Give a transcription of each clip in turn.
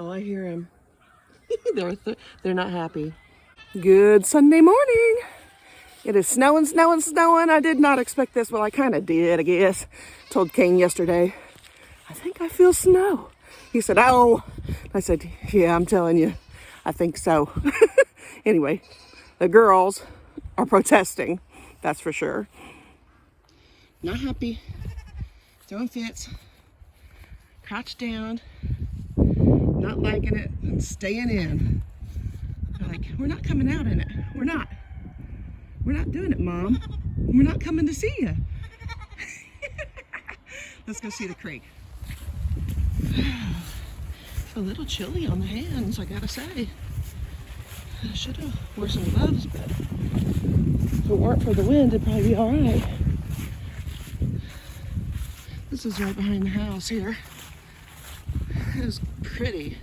Oh, I hear him. They're not happy. Good Sunday morning. It is snowing, snowing, snowing. I did not expect this. Well, I kind of did, I guess. Told Kane yesterday, I think I feel snow. He said, oh. I said, yeah, I'm telling you, I think so. Anyway, the girls are protesting, that's for sure. Not happy, throwing fits, crouched down, not liking it, and staying in. They're like, we're not coming out in it. We're not. We're not doing it, Mom. We're not coming to see you. Let's go see the creek. It's a little chilly on the hands, I gotta say. I should have worn some gloves, but if it weren't for the wind, it'd probably be all right. This is right behind the house here. It is pretty.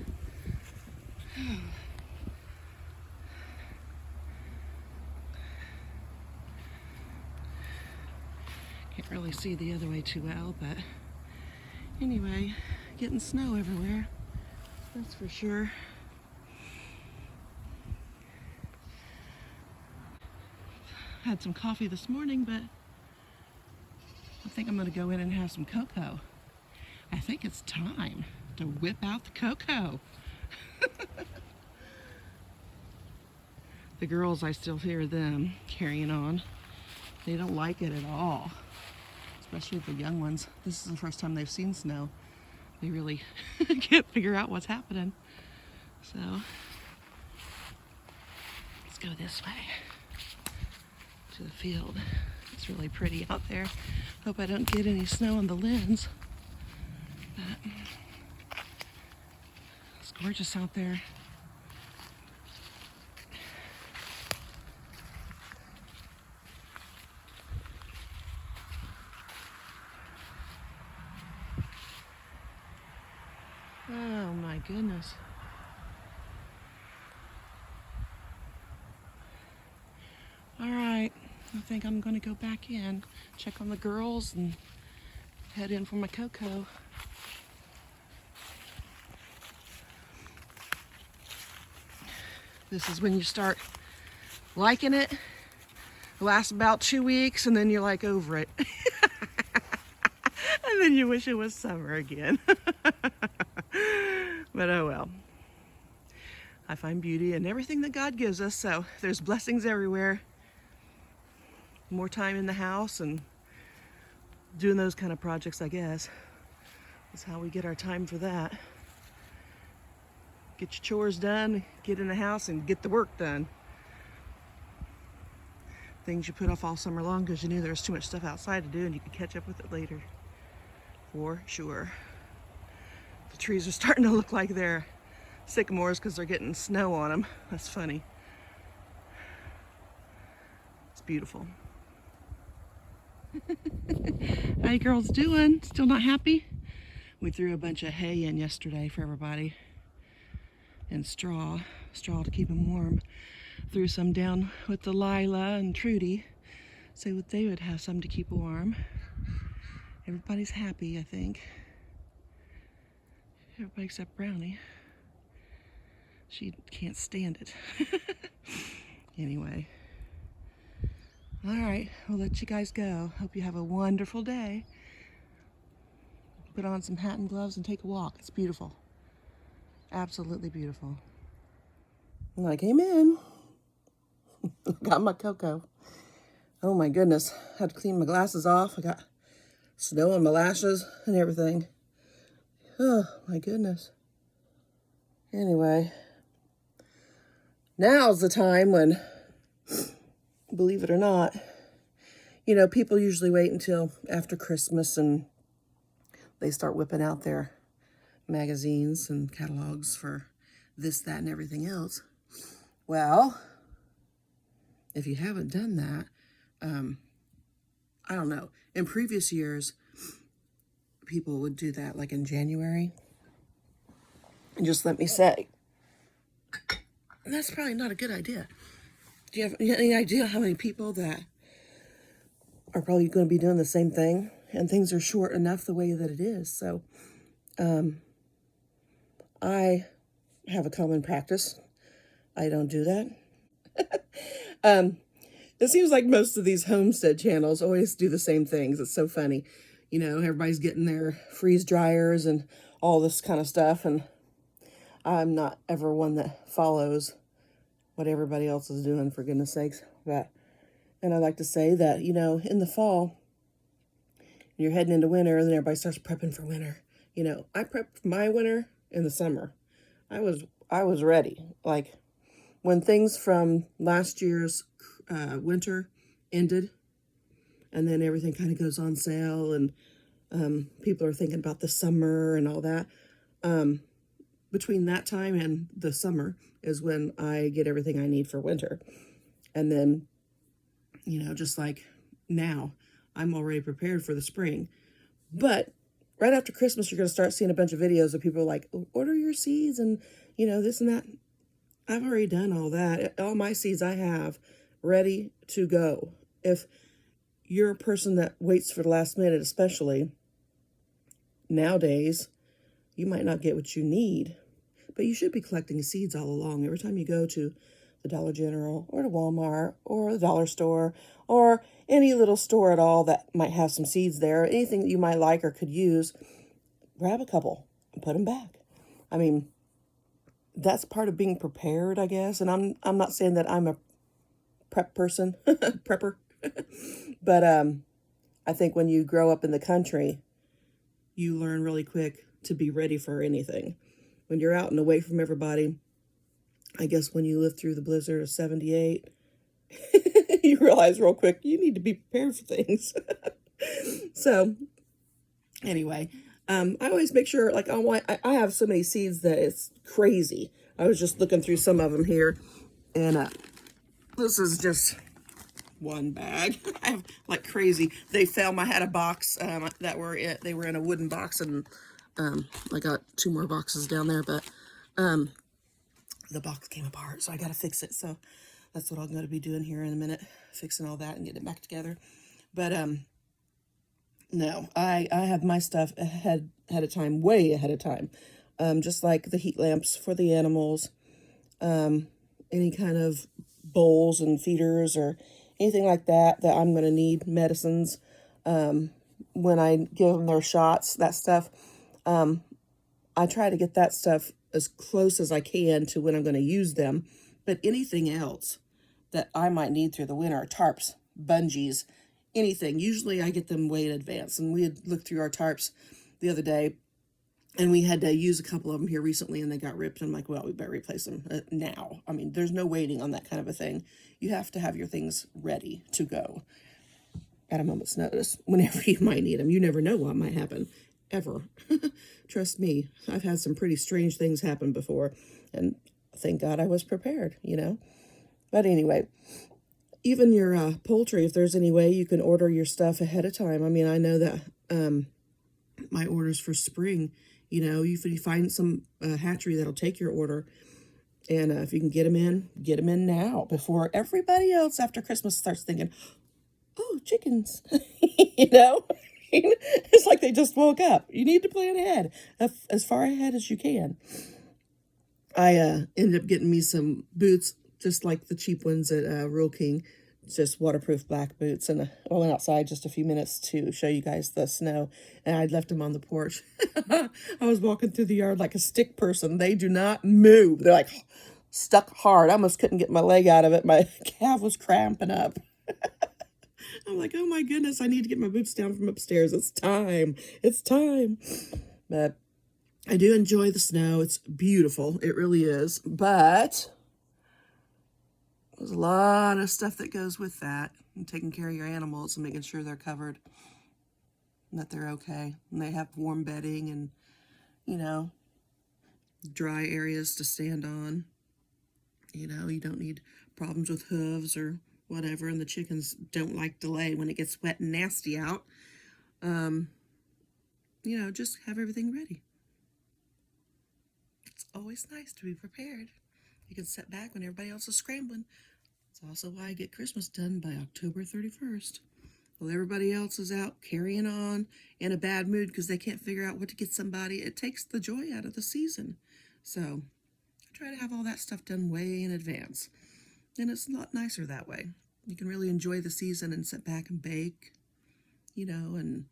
Can't really see the other way too well, but anyway, getting snow everywhere, that's for sure. Had some coffee this morning, but I think I'm gonna go in and have some cocoa. I think it's time to whip out the cocoa. The girls, I still hear them carrying on. They don't like it at all, especially the young ones. This is the first time they've seen snow. They really can't figure out what's happening. So let's go this way to the field. It's really pretty out there. Hope I don't get any snow on the lens. But it's gorgeous out there. Oh my goodness. All right, I think I'm gonna go back in, check on the girls, and head in for my cocoa. This is when you start liking it. It lasts about 2 weeks, and then you're like over it. And then you wish it was summer again. But oh well. I find beauty in everything that God gives us, so there's blessings everywhere. More time in the house and doing those kind of projects, I guess. That's how we get our time for that. Get your chores done, get in the house, and get the work done. Things you put off all summer long because you knew there was too much stuff outside to do and you could catch up with it later. For sure. The trees are starting to look like they're sycamores because they're getting snow on them. That's funny. It's beautiful. How you girls doing? Still not happy? We threw a bunch of hay in yesterday for everybody. And straw to keep them warm. Threw some down with Delilah and Trudy so that they would have some to keep warm. Everybody's happy, I think. Everybody except Brownie. She can't stand it. Anyway. All right, we'll let you guys go. Hope you have a wonderful day. Put on some hat and gloves and take a walk. It's beautiful. Absolutely beautiful. And I came in. Got my cocoa. Oh my goodness. Had to clean my glasses off. I got snow on my lashes and everything. Oh my goodness. Anyway. Now's the time when, believe it or not, you know, people usually wait until after Christmas and they start whipping out their magazines and catalogs for this, that, and everything else. Well, if you haven't done that, I don't know. In previous years, people would do that like in January. And just let me say, that's probably not a good idea. Do you have any idea how many people that are probably going to be doing the same thing? And things are short enough the way that it is. So, I have a common practice. I don't do that. Um, it seems like most of these homestead channels always do the same things. It's so funny. You know, everybody's getting their freeze dryers and all this kind of stuff. And I'm not ever one that follows what everybody else is doing, for goodness sakes. And I like to say that, you know, in the fall, you're heading into winter, and then everybody starts prepping for winter. You know, I prepped for my winter in the summer. I was ready. Like, when things from last year's winter ended, and then everything kind of goes on sale, and people are thinking about the summer and all that. Between that time and the summer is when I get everything I need for winter. And then, you know, just like now, I'm already prepared for the spring. But right after Christmas, you're going to start seeing a bunch of videos of people like, order your seeds and, you know, this and that. I've already done all that. All my seeds I have ready to go. If you're a person that waits for the last minute, especially nowadays, you might not get what you need. But you should be collecting seeds all along. Every time you go to the Dollar General or to Walmart or the dollar store or any little store at all that might have some seeds there, anything that you might like or could use, grab a couple and put them back. I mean, that's part of being prepared, I guess. And I'm not saying that I'm a prep person, prepper. But I think when you grow up in the country, you learn really quick to be ready for anything. When you're out and away from everybody, I guess when you lived through the blizzard of 78, you realize real quick you need to be prepared for things. So anyway, I always make sure, like, I have so many seeds that it's crazy. I was just looking through some of them here, and this is just one bag. I have like crazy. They fell. I had a box they were in a wooden box, and I got 2 more boxes down there, but the box came apart, so I got to fix it. So that's what I'm going to be doing here in a minute, fixing all that and getting it back together. But no, I have my stuff ahead of time, way ahead of time. Just like the heat lamps for the animals, any kind of bowls and feeders or anything like that I'm going to need, medicines, when I give them their shots, that stuff. I try to get that stuff as close as I can to when I'm going to use them. But anything else that I might need through the winter, tarps, bungees, anything, usually I get them way in advance. And we had looked through our tarps the other day, and we had to use a couple of them here recently, and they got ripped. And I'm like, well, we better replace them now. I mean, there's no waiting on that kind of a thing. You have to have your things ready to go at a moment's notice whenever you might need them. You never know what might happen, ever. Trust me, I've had some pretty strange things happen before, and thank God I was prepared, you know. But anyway, even your poultry, if there's any way you can order your stuff ahead of time. I mean, I know that my orders for spring, you know, if you find some hatchery that'll take your order, and if you can get them in now before everybody else after Christmas starts thinking, oh, chickens, you know. It's like they just woke up. You need to plan ahead, as far ahead as you can. I ended up getting me some boots, just like the cheap ones at Rural King, just waterproof black boots. And I went outside just a few minutes to show you guys the snow, and I'd left them on the porch. I was walking through the yard like a stick person. They do not move. They're like stuck hard. I almost couldn't get my leg out of it. My calf was cramping up. I'm like, oh my goodness, I need to get my boots down from upstairs. It's time. It's time. But I do enjoy the snow. It's beautiful. It really is. But there's a lot of stuff that goes with that. And taking care of your animals and making sure they're covered and that they're okay. And they have warm bedding and, you know, dry areas to stand on. You know, you don't need problems with hooves or whatever, and the chickens don't like delay when it gets wet and nasty out. You know, just have everything ready. It's always nice to be prepared. You can sit back when everybody else is scrambling. It's also why I get Christmas done by October 31st. While everybody else is out carrying on in a bad mood because they can't figure out what to get somebody, it takes the joy out of the season. So try to have all that stuff done way in advance. And it's a lot nicer that way. You can really enjoy the season and sit back and bake, and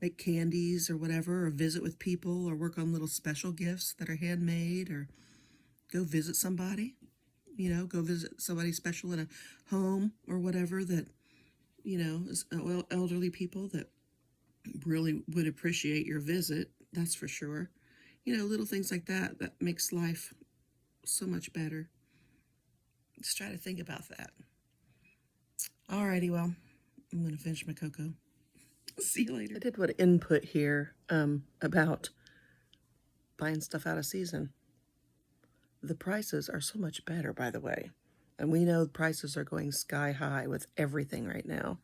make candies or whatever, or visit with people, or work on little special gifts that are handmade, or go visit somebody, go visit somebody special in a home or whatever that, is elderly people that really would appreciate your visit, that's for sure. Little things like that makes life so much better. Just try to think about that. Alrighty, well, I'm going to finish my cocoa. See you later. I did want to input here about buying stuff out of season. The prices are so much better, by the way. And we know prices are going sky high with everything right now.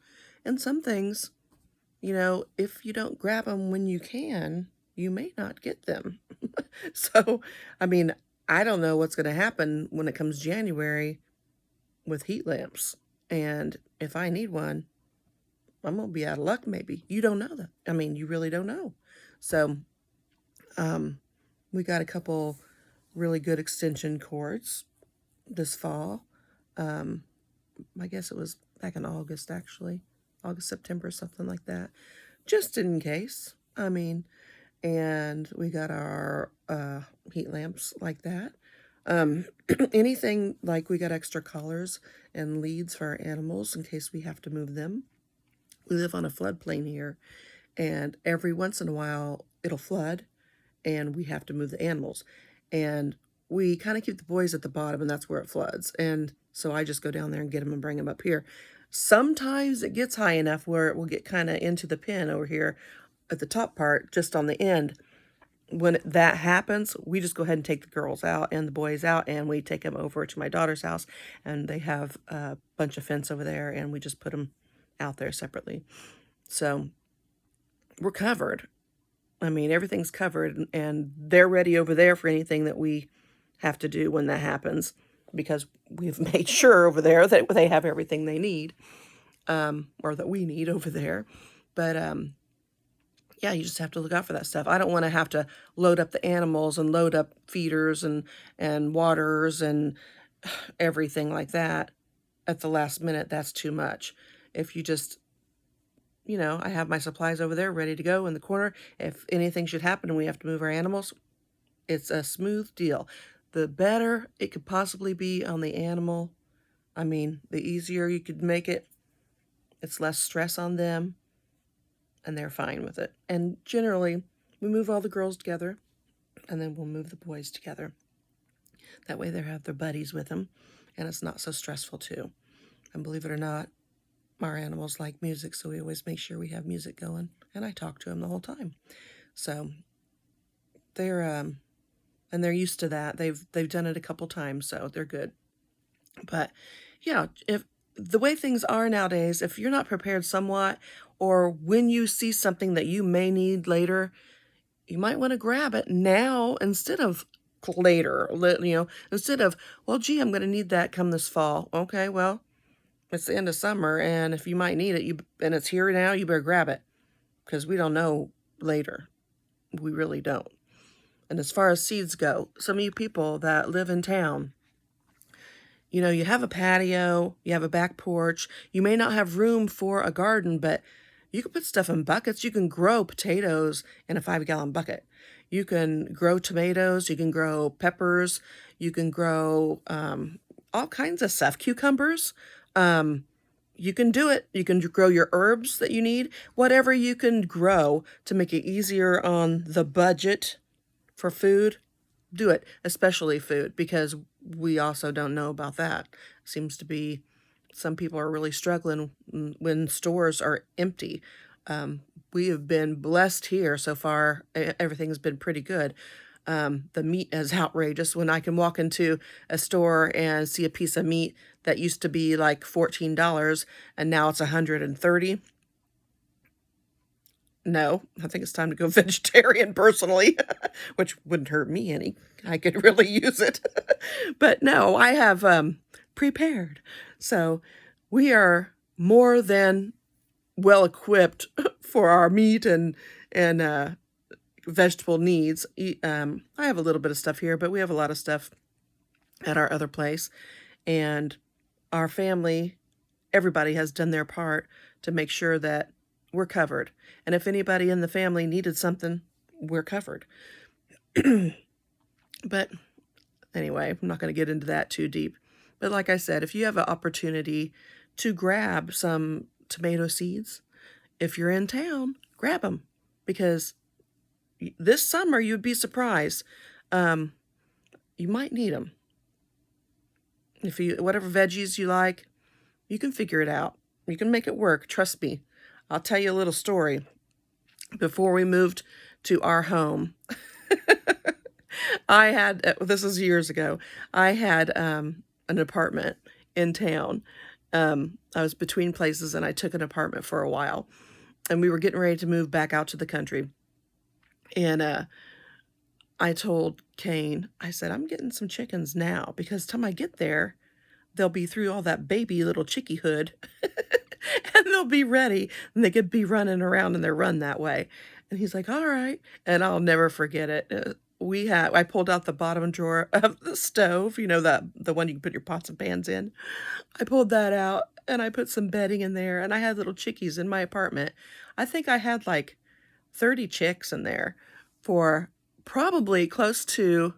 And some things, if you don't grab them when you can, you may not get them. So, I don't know what's going to happen when it comes January with heat lamps. And if I need one, I'm going to be out of luck maybe. You don't know that. You really don't know. So, we got a couple really good extension cords this fall. I guess it was back in August, actually. August, September, something like that. Just in case. And we got our heat lamps like that. Anything like we got extra collars and leads for our animals in case we have to move them. We live on a floodplain here, and every once in a while it'll flood and we have to move the animals. And we kind of keep the boys at the bottom, and that's where it floods. And so I just go down there and get them and bring them up here. Sometimes it gets high enough where it will get kind of into the pen over here at the top part, just on the end. When that happens, we just go ahead and take the girls out and the boys out, and we take them over to my daughter's house, and they have a bunch of fence over there, and we just put them out there separately. So we're covered. Everything's covered, and they're ready over there for anything that we have to do when that happens, because we've made sure over there that they have everything they need, or that we need over there. But yeah, you just have to look out for that stuff. I don't want to have to load up the animals and load up feeders and waters and everything like that at the last minute. That's too much. If you just, I have my supplies over there ready to go in the corner. If anything should happen and we have to move our animals, it's a smooth deal. The better it could possibly be on the animal, the easier you could make it. It's less stress on them, and they're fine with it. And generally, we move all the girls together, and then we'll move the boys together. That way they have their buddies with them, and it's not so stressful too. And believe it or not, our animals like music, so we always make sure we have music going, and I talk to them the whole time. So they're they're used to that. They've done it a couple times, so they're good. But yeah, if the way things are nowadays, if you're not prepared somewhat, or when you see something that you may need later, you might want to grab it now instead of later. Instead of, well, gee, I'm going to need that come this fall. Okay, well, it's the end of summer, and if you might need it, and it's here now, you better grab it, because we don't know later. We really don't. And as far as seeds go, some of you people that live in town, you have a patio, you have a back porch, you may not have room for a garden, but you can put stuff in buckets. You can grow potatoes in a 5-gallon bucket. You can grow tomatoes, you can grow peppers, you can grow all kinds of stuff, cucumbers. You can do it. You can grow your herbs that you need, whatever you can grow to make it easier on the budget for food, do it, especially food, because we also don't know about that. Seems to be some people are really struggling when stores are empty. We have been blessed here so far. Everything's been pretty good. The meat is outrageous. When I can walk into a store and see a piece of meat that used to be like $14 and now it's $130. No, I think it's time to go vegetarian personally, which wouldn't hurt me any. I could really use it. But no, I have prepared. So we are more than well equipped for our meat and vegetable needs. I have a little bit of stuff here, but we have a lot of stuff at our other place. And our family, everybody has done their part to make sure that we're covered. And if anybody in the family needed something, we're covered. But anyway, I'm not going to get into that too deep. But like I said, if you have an opportunity to grab some tomato seeds, if you're in town, grab them, because this summer you'd be surprised. You might need them. If you, whatever veggies you like, you can figure it out. You can make it work. Trust me. I'll tell you a little story. Before we moved to our home, I had, this is years ago, I had an apartment in town. I was between places and I took an apartment for a while. And we were getting ready to move back out to the country. And I told Kane, I said, I'm getting some chickens now, because time I get there, they'll be through all that baby little chickyhood and they'll be ready and they could be running around in their run that way. And he's like, all right. And I'll never forget it. I pulled out the bottom drawer of the stove, the one you can put your pots and pans in. I pulled that out and I put some bedding in there, and I had little chickies in my apartment. I think I had like 30 chicks in there for probably close to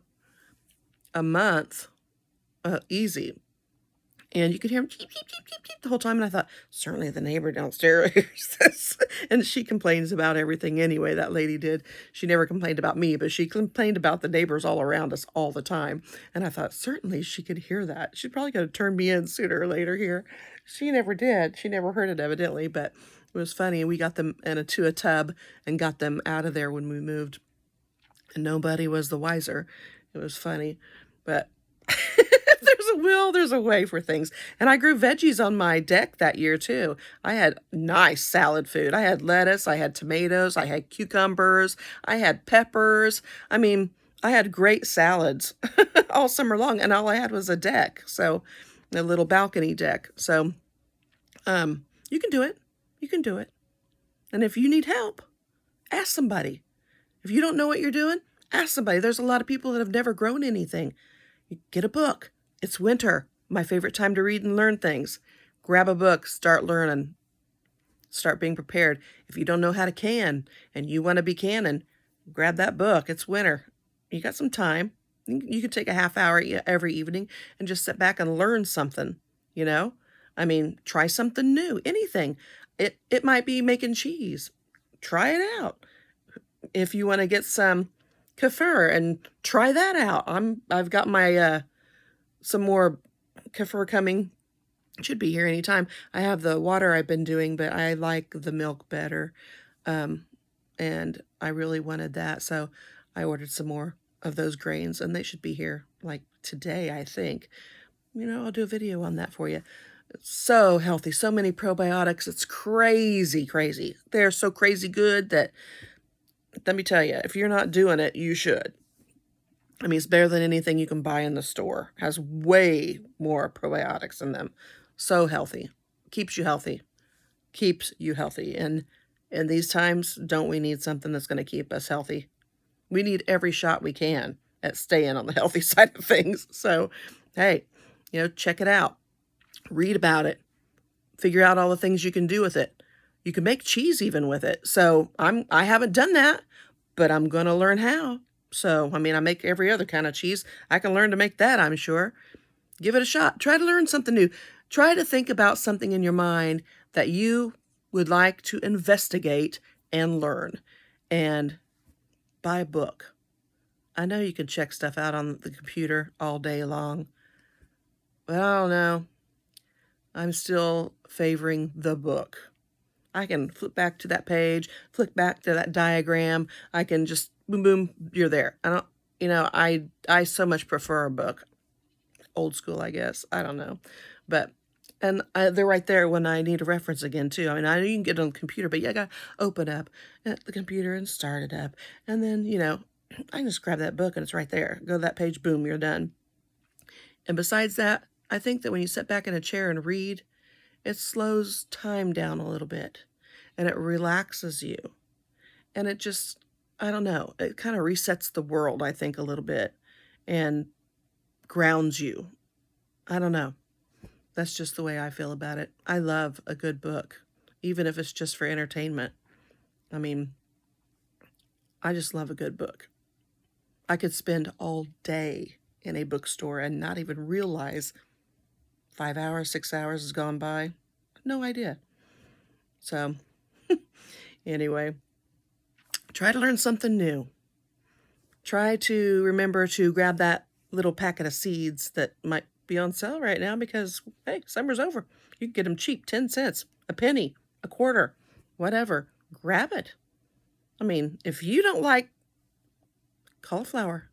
a month, easy. And you could hear them keep the whole time. And I thought, certainly the neighbor downstairs hears this. And she complains about everything anyway, that lady did. She never complained about me, but she complained about the neighbors all around us all the time. And I thought, certainly she could hear that. She's probably going to turn me in sooner or later here. She never did. She never heard it, evidently. But it was funny. We got them into a tub and got them out of there when we moved. And nobody was the wiser. It was funny. But there's a will, there's a way for things. And I grew veggies on my deck that year too. I had nice salad food. I had lettuce, I had tomatoes, I had cucumbers, I had peppers. I mean, I had great salads all summer long, and all I had was a deck. So a little balcony deck. So you can do it. You can do it. And if you need help, ask somebody. If you don't know what you're doing, ask somebody. There's a lot of people that have never grown anything. Get a book. It's winter, my favorite time to read and learn things. Grab a book, start learning, start being prepared. If you don't know how to can and you want to be canning, grab that book. It's winter. You got some time. You could take a half hour every evening and just sit back and learn something, I mean, try something new, anything. It might be making cheese. Try it out. If you want to get some kefir, and try that out. I've got my some more kefir coming. Should be here anytime. I have the water I've been doing, but I like the milk better. And I really wanted that, so I ordered some more of those grains, and they should be here like today, I think. I'll do a video on that for you. It's so healthy, so many probiotics. It's crazy, crazy. They're so crazy good that, let me tell you, if you're not doing it, you should. I mean, it's better than anything you can buy in the store. Has way more probiotics in them. So healthy. Keeps you healthy. Keeps you healthy. And in these times, don't we need something that's going to keep us healthy? We need every shot we can at staying on the healthy side of things. So, hey, check it out. Read about it. Figure out all the things you can do with it. You can make cheese even with it. So I haven't done that, but I'm going to learn how. So, I mean, I make every other kind of cheese. I can learn to make that, I'm sure. Give it a shot. Try to learn something new. Try to think about something in your mind that you would like to investigate and learn. And buy a book. I know you can check stuff out on the computer all day long, but I don't know. I'm still favoring the book. I can flip back to that page, flip back to that diagram. I can just boom, boom, you're there. I so much prefer a book. Old school, I guess. I don't know. But, and they're right there when I need a reference again, too. I mean, I know you can get it on the computer, but you got to open up the computer and start it up. And then, I can just grab that book and it's right there. Go to that page, boom, you're done. And besides that, I think that when you sit back in a chair and read, it slows time down a little bit and it relaxes you. And it just, I don't know, it kind of resets the world, I think, a little bit, and grounds you. I don't know. That's just the way I feel about it. I love a good book, even if it's just for entertainment. I mean, I just love a good book. I could spend all day in a bookstore and not even realize 5 hours, 6 hours has gone by. No idea. So, anyway, try to learn something new. Try to remember to grab that little packet of seeds that might be on sale right now because, hey, summer's over. You can get them cheap, 10 cents, a penny, a quarter, whatever. Grab it. I mean, if you don't like cauliflower,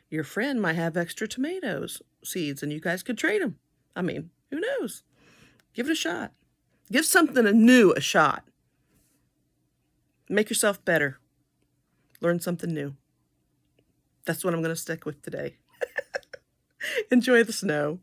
your friend might have extra tomatoes seeds and you guys could trade them. I mean, who knows? Give it a shot. Give something new a shot. Make yourself better. Learn something new. That's what I'm going to stick with today. Enjoy the snow.